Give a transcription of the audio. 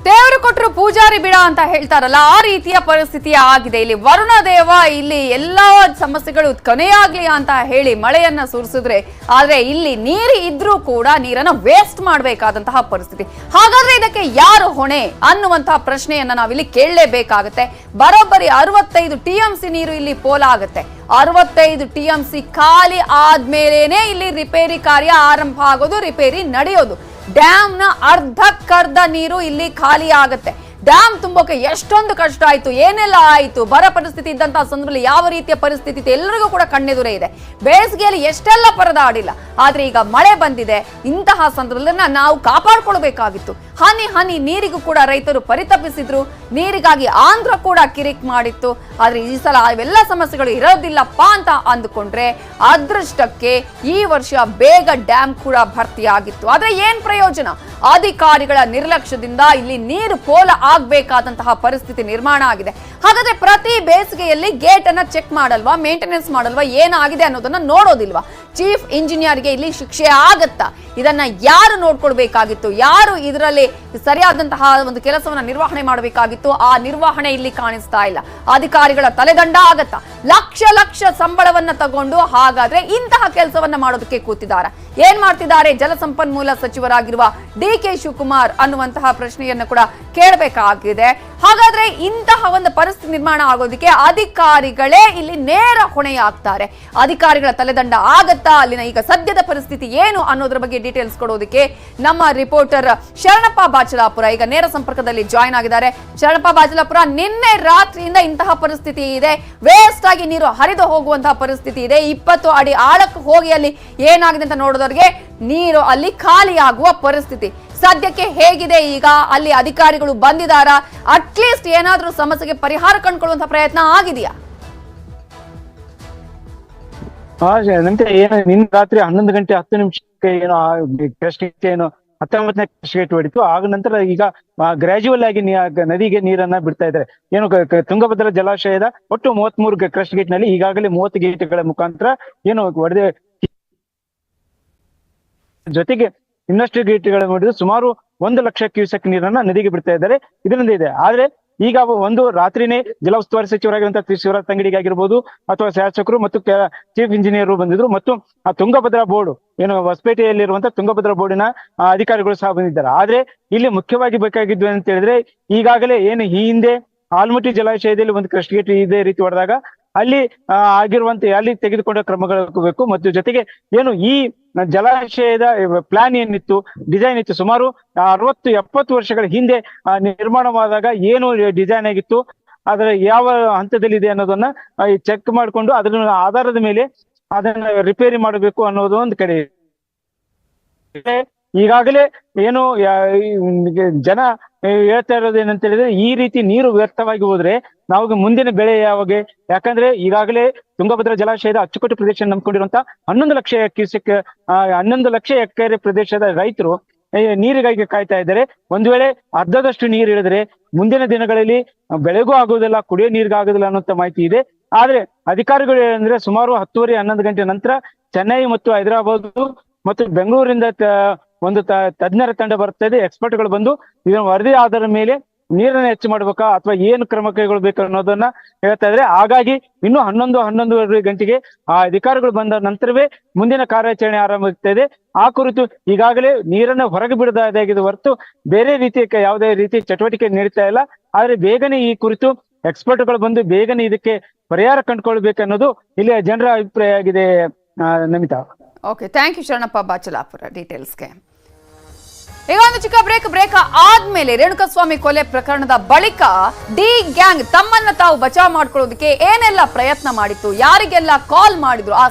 ದೇವರು ಕೊಟ್ಟರು ಪೂಜಾರಿ ಬಿಡ ಅಂತ ಹೇಳ್ತಾರಲ್ಲ, ಆ ರೀತಿಯ ಪರಿಸ್ಥಿತಿ ಆಗಿದೆ. ಇಲ್ಲಿ ವರುಣ ದೇವ ಇಲ್ಲಿ ಎಲ್ಲಾ ಸಮಸ್ಯೆಗಳು ಕೊನೆಯಾಗ್ಲಿ ಅಂತ ಹೇಳಿ ಮಳೆಯನ್ನ ಸುರಿಸಿದ್ರೆ, ಆದ್ರೆ ಇಲ್ಲಿ ನೀರು ಇದ್ರೂ ಕೂಡ ನೀರನ್ನ ವೇಸ್ಟ್ ಮಾಡಬೇಕಾದಂತಹ ಪರಿಸ್ಥಿತಿ. ಹಾಗಾದ್ರೆ ಇದಕ್ಕೆ ಯಾರು ಹೊಣೆ ಅನ್ನುವಂತಹ ಪ್ರಶ್ನೆಯನ್ನ ನಾವಿಲ್ಲಿ ಕೇಳಲೇಬೇಕಾಗುತ್ತೆ. ಬರೋಬ್ಬರಿ 65 TMC ನೀರು ಇಲ್ಲಿ ಪೋಲಾಗುತ್ತೆ. 65 TMC ಖಾಲಿ ಆದ್ಮೇಲೆನೆ ಇಲ್ಲಿ ರಿಪೇರಿ ಕಾರ್ಯ ಆರಂಭ ಆಗೋದು, ರಿಪೇರಿ ನಡೆಯೋದು. ಡ್ಯಾಮ್ನ ಅರ್ಧಕ್ಕರ್ಧ ನೀರು ಇಲ್ಲಿ ಖಾಲಿ ಆಗುತ್ತೆ. ಡ್ಯಾಮ್ ತುಂಬೋಕೆ ಎಷ್ಟೊಂದು ಕಷ್ಟ ಆಯ್ತು, ಏನೆಲ್ಲ ಆಯ್ತು, ಬರ ಪರಿಸ್ಥಿತಿ ಇದ್ದಂತಹ ಸಂದರ್ಭದಲ್ಲಿ ಯಾವ ರೀತಿಯ ಪರಿಸ್ಥಿತಿ ಇತ್ತು ಎಲ್ಲರಿಗೂ ಕೂಡ ಕಣ್ಣೆದುರೇ ಇದೆ. ಬೇಸಿಗೆಯಲ್ಲಿ ಎಷ್ಟೆಲ್ಲ ಪರದಾಡಿಲ್ಲ, ಆದ್ರೆ ಈಗ ಮಳೆ ಬಂದಿದೆ. ಇಂತಹ ಸಂದರ್ಭದಲ್ಲಿ ನಾವು ಕಾಪಾಡ್ಕೊಳ್ಬೇಕಾಗಿತ್ತು. ಹನಿ ಹನಿ ನೀರಿಗೂ ಕೂಡ ರೈತರು ಪರಿತಪಿಸಿದ್ರು, ನೀರಿಗಾಗಿ ಆಂಧ್ರ ಕೂಡ ಕಿರಿಕ್ ಮಾಡಿತ್ತು. ಆದ್ರೆ ಈ ಸಲ ಅವೆಲ್ಲ ಸಮಸ್ಯೆಗಳು ಇರೋದಿಲ್ಲಪ್ಪ ಅಂತ ಅಂದುಕೊಂಡ್ರೆ ಅದೃಷ್ಟಕ್ಕೆ ಈ ವರ್ಷ ಬೇಗ ಡ್ಯಾಮ್ ಕೂಡ ಭರ್ತಿಯಾಗಿತ್ತು. ಆದ್ರೆ ಏನ್ ಪ್ರಯೋಜನ? ಅಧಿಕಾರಿಗಳ ನಿರ್ಲಕ್ಷ್ಯದಿಂದ ಇಲ್ಲಿ ನೀರು ಪೋಲ ಆಗ್ಬೇಕಾದಂತಹ ಪರಿಸ್ಥಿತಿ ನಿರ್ಮಾಣ ಆಗಿದೆ. ಹಾಗಾದ್ರೆ ಪ್ರತಿ ಬೇಸಿಗೆಯಲ್ಲಿ ಗೇಟ್ ಅನ್ನ ಚೆಕ್ ಮಾಡಲ್ವಾ, ಮೇಂಟೆನೆನ್ಸ್ ಮಾಡಲ್ವಾ, ಏನಾಗಿದೆ ಅನ್ನೋದನ್ನ ನೋಡೋದಿಲ್ವಾ? ಚೀಫ್ ಇಂಜಿನಿಯರ್ಗೆ ಇಲ್ಲಿ ಶಿಕ್ಷೆ ಆಗತ್ತಾ? ಇದನ್ನ ಯಾರು ನೋಡ್ಕೊಳ್ಬೇಕಾಗಿತ್ತು? ಯಾರು ಇದರಲ್ಲಿ ಸರಿಯಾದಂತಹ ಒಂದು ಕೆಲಸವನ್ನ ನಿರ್ವಹಣೆ ಮಾಡಬೇಕಾಗಿತ್ತು? ಆ ನಿರ್ವಹಣೆ ಇಲ್ಲಿ ಕಾಣಿಸ್ತಾ ಇಲ್ಲ. ಅಧಿಕಾರಿಗಳ ತಲೆದಂಡ ಆಗತ್ತಾ? ಲಕ್ಷ ಲಕ್ಷ ಸಂಬಳವನ್ನ ತಗೊಂಡು ಹಾಗಾದ್ರೆ ಇಂತಹ ಕೆಲಸವನ್ನ ಮಾಡೋದಕ್ಕೆ ಕೂತಿದ್ದಾರೆ. ಏನ್ ಮಾಡ್ತಿದ್ದಾರೆ ಜಲಸಂಪನ್ಮೂಲ ಸಚಿವರಾಗಿರುವ DK ಶಿವಕುಮಾರ್ ಅನ್ನುವಂತಹ ಪ್ರಶ್ನೆಯನ್ನು ಕೂಡ ಕೇಳಬೇಕಾಗಿದೆ. ಹಾಗಾದ್ರೆ ಇಂತಹ ಒಂದು ಪರಿಸ್ಥಿತಿ ನಿರ್ಮಾಣ ಆಗೋದಕ್ಕೆ ಅಧಿಕಾರಿಗಳೇ ಇಲ್ಲಿ ನೇರ ಹೊಣೆಯಾಗ್ತಾರೆ. ಅಧಿಕಾರಿಗಳ ತಲೆದಂಡ ಆಗತ್ತಾ? ಅಲ್ಲಿನ ಈಗ ಸದ್ಯದ ಪರಿಸ್ಥಿತಿ ಏನು ಅನ್ನೋದ್ರ ಬಗ್ಗೆ ಡೀಟೇಲ್ಸ್ ಕೊಡೋದಕ್ಕೆ ನಮ್ಮ ರಿಪೋರ್ಟರ್ ಶರಣಪ್ಪ ಬಾಚಲಾಪುರ ಈಗ ನೇರ ಸಂಪರ್ಕದಲ್ಲಿ ಜಾಯಿನ್ ಆಗಿದ್ದಾರೆ. ಶರಣಪ್ಪ ಬಾಚಲಾಪುರ, ನಿನ್ನೆ ರಾತ್ರಿಯಿಂದ ಇಂತಹ ಪರಿಸ್ಥಿತಿ ಇದೆ, ವೇಸ್ಟ್ ಆಗಿ ನೀರು ಹರಿದು ಹೋಗುವಂತಹ ಪರಿಸ್ಥಿತಿ ಇದೆ. 20 ಅಡಿ ಆಳಕ್ಕೆ ಹೋಗಿ ಅಲ್ಲಿ ಏನಾಗಿದೆ ಅಂತ ನೋಡೋದವ್ರಿಗೆ ನೀರು ಅಲ್ಲಿ ಖಾಲಿ ಆಗುವ ಪರಿಸ್ಥಿತಿ ಸದ್ಯಕ್ಕೆ ಹೇಗಿದೆ? ಈಗ ಅಲ್ಲಿ ಅಧಿಕಾರಿಗಳು ಬಂದಿದ್ದಾರಾ? ಅಟ್ಲೀಸ್ಟ್ ಏನಾದ್ರೂ ಸಮಸ್ಯೆಗೆ ಪರಿಹಾರ ಕಂಡುಕೊಳ್ಳುವಂತ ಪ್ರಯತ್ನ ಆಗಿದೆಯಾ? ನಂತರ ಏನು ನಿನ್ನ ರಾತ್ರಿ 11 ಗಂಟೆ 10 ನಿಮಿಷಕ್ಕೆ ಏನೋ ಕ್ರಸ್ಟ್ ಏನು 19ನೇ ಕ್ರಸ್ಟ್ ಗೇಟ್ ಹೊಡಿತು. ಆಗ ನಂತರ ಈಗ ಗ್ರಾಜುವಲ್ ಆಗಿ ನದಿಗೆ ನೀರನ್ನ ಬಿಡ್ತಾ ಇದ್ದಾರೆ. ಏನು ತುಂಗಭದ್ರಾ ಜಲಾಶಯದ ಒಟ್ಟು 33 ಕ್ರಸ್ಟ್ ಗೇಟ್ ನಲ್ಲಿ ಈಗಾಗಲೇ 30 ಗೇಟ್ಗಳ ಮುಖಾಂತರ ಏನು ಹೊಡೆದ, ಜೊತೆಗೆ ಇನ್ನಷ್ಟು ಗೇಟ್ಗಳ ಮಾಡಿದ್ರು ಸುಮಾರು 1 ಲಕ್ಷ ಕ್ಯೂಸೆಕ್ ನೀರನ್ನ ನದಿಗೆ ಬಿಡ್ತಾ ಇದ್ದಾರೆ. ಇದರಿಂದ ಇದೆ. ಆದ್ರೆ ಈಗ ಒಂದು ರಾತ್ರಿನೇ ಜಲ ಉಸ್ತುವಾರಿ ಸಚಿವರಾಗಿರುವಂತಹ ಶಿವರಾಜ್ ತಂಗಡಿಗೆ ಆಗಿರ್ಬೋದು ಅಥವಾ ಶಾಸಕರು ಮತ್ತು ಚೀಫ್ ಇಂಜಿನಿಯರ್ ಬಂದಿದ್ರು, ಮತ್ತು ಆ ತುಂಗಭದ್ರಾ ಬೋರ್ಡ್ ಏನು ಹೊಸಪೇಟೆಯಲ್ಲಿರುವಂತಹ ತುಂಗಭದ್ರಾ ಬೋರ್ಡಿನ ಅಧಿಕಾರಿಗಳು ಸಹ ಬಂದಿದ್ದಾರೆ. ಆದ್ರೆ ಇಲ್ಲಿ ಮುಖ್ಯವಾಗಿ ಬೇಕಾಗಿದ್ದು ಅಂತ ಹೇಳಿದ್ರೆ, ಈಗಾಗಲೇ ಏನು ಈ ಹಿಂದೆ ಆಲ್ಮಟ್ಟಿ ಜಲಾಶಯದಲ್ಲಿ ಒಂದು ಕ್ರಸ್ಟ್ ಗೇಟ್ ಇದೇ ರೀತಿ ಹೊಡೆದಾಗ ಅಲ್ಲಿ ಅಲ್ಲಿ ತೆಗೆದುಕೊಂಡ ಕ್ರಮಗಳು ಬೇಕು. ಮತ್ತು ಜೊತೆಗೆ ಏನು ಈ ಜಲಾಶಯದ ಪ್ಲಾನ್ ಏನಿತ್ತು, ಡಿಸೈನ್ ಇತ್ತು, ಸುಮಾರು 60-70 ವರ್ಷಗಳ ಹಿಂದೆ ನಿರ್ಮಾಣವಾದಾಗ ಏನು ಡಿಸೈನ್ ಆಗಿತ್ತು, ಅದರ ಯಾವ ಹಂತದಲ್ಲಿದೆ ಅನ್ನೋದನ್ನ ಚೆಕ್ ಮಾಡಿಕೊಂಡು ಅದರ ಆಧಾರದ ಮೇಲೆ ಅದನ್ನ ರಿಪೇರಿ ಮಾಡಬೇಕು ಅನ್ನೋದು ಒಂದು ಕಡೆ. ಈಗಾಗಲೇ ಏನು ಜನ ಹೇಳ್ತಾ ಇರೋದು ಏನಂತ ಹೇಳಿದ್ರೆ, ಈ ರೀತಿ ನೀರು ವ್ಯರ್ಥವಾಗಿ ಹೋದ್ರೆ ನಾವು ಮುಂದಿನ ಬೆಳೆ ಯಾವಾಗ? ಯಾಕಂದ್ರೆ ಈಗಾಗಲೇ ತುಂಗಭದ್ರಾ ಜಲಾಶಯದ ಅಚ್ಚುಕಟ್ಟು ಪ್ರದೇಶ ನಂಬ್ಕೊಂಡಿರುವಂತ 11 ಲಕ್ಷ ಕ್ಯೂಸೆಕ್ 11 ಲಕ್ಷ ಎಕರೆ ಪ್ರದೇಶದ ರೈತರು ನೀರಿಗಾಗಿ ಕಾಯ್ತಾ ಇದ್ದಾರೆ. ಒಂದ್ ವೇಳೆ ಅರ್ಧದಷ್ಟು ನೀರು ಇಳಿದ್ರೆ ಮುಂದಿನ ದಿನಗಳಲ್ಲಿ ಬೆಳೆಗೂ ಆಗೋದಿಲ್ಲ, ಕುಡಿಯೋ ನೀರಿಗೂ ಆಗೋದಿಲ್ಲ ಅನ್ನೋಂತ ಮಾಹಿತಿ ಇದೆ. ಆದ್ರೆ ಅಧಿಕಾರಿಗಳು ಏನಂದ್ರೆ, ಸುಮಾರು 10:30-11 ಗಂಟೆ ನಂತರ ಚೆನ್ನೈ ಮತ್ತು ಹೈದರಾಬಾದ್ ಮತ್ತು ಬೆಂಗಳೂರಿಂದ ಒಂದು ತಜ್ಞರ ತಂಡ ಬರ್ತಾ ಇದೆ. ಎಕ್ಸ್ಪರ್ಟ್ಗಳು ಬಂದು ಇದನ್ನ ವರದಿ ಆಧಾರದ ಮೇಲೆ ನೀರನ್ನ ಹೆಚ್ಚು ಮಾಡ್ಬೇಕಾ ಅಥವಾ ಏನು ಕ್ರಮ ಕೈಗೊಳ್ಬೇಕು ಅನ್ನೋದನ್ನ ಹೇಳ್ತಾ ಇದ್ರೆ. ಹಾಗಾಗಿ ಇನ್ನು 11-11:30 ಗಂಟೆಗೆ ಆ ಅಧಿಕಾರಿಗಳು ಬಂದ ನಂತರವೇ ಮುಂದಿನ ಕಾರ್ಯಾಚರಣೆ ಆರಂಭ ಆಗ್ತಾ ಇದೆ. ಆ ಕುರಿತು ಈಗಾಗಲೇ ನೀರನ್ನ ಹೊರಗೆ ಬಿಡದಾಗಿದೆ ಹೊರತು ಬೇರೆ ರೀತಿಯ ಯಾವುದೇ ರೀತಿ ಚಟುವಟಿಕೆ ನಡೀತಾ ಇಲ್ಲ. ಆದ್ರೆ ಬೇಗನೆ ಈ ಕುರಿತು ಎಕ್ಸ್ಪರ್ಟ್ಗಳು ಬಂದು ಬೇಗನೆ ಇದಕ್ಕೆ ಪರಿಹಾರ ಕಂಡುಕೊಳ್ಬೇಕನ್ನೋದು ಇಲ್ಲಿ ಜನರ ಅಭಿಪ್ರಾಯ ಆಗಿದೆ. Namita. Okay, thank you Sharanappa Bachalapura ಡೀಟೇಲ್ಸ್ಗೆ. ಈಗ ಒಂದು ಚಿಕ್ಕ ಬ್ರೇಕ್ ಆದ್ಮೇಲೆ ರೇಣುಕಾಸ್ವಾಮಿ ಕೊಲೆ ಪ್ರಕರಣದ ಬಳಿಕ ಡಿ ಗ್ಯಾಂಗ್ ತಮ್ಮನ್ನ ತಾವು ಬಚಾವ್ ಮಾಡ್ಕೊಳ್ಳೋದಕ್ಕೆ ಏನೆಲ್ಲ ಪ್ರಯತ್ನ ಮಾಡಿತ್ತು, ಯಾರಿಗೆಲ್ಲ ಕಾಲ್ ಮಾಡಿದ್ರು, ಆ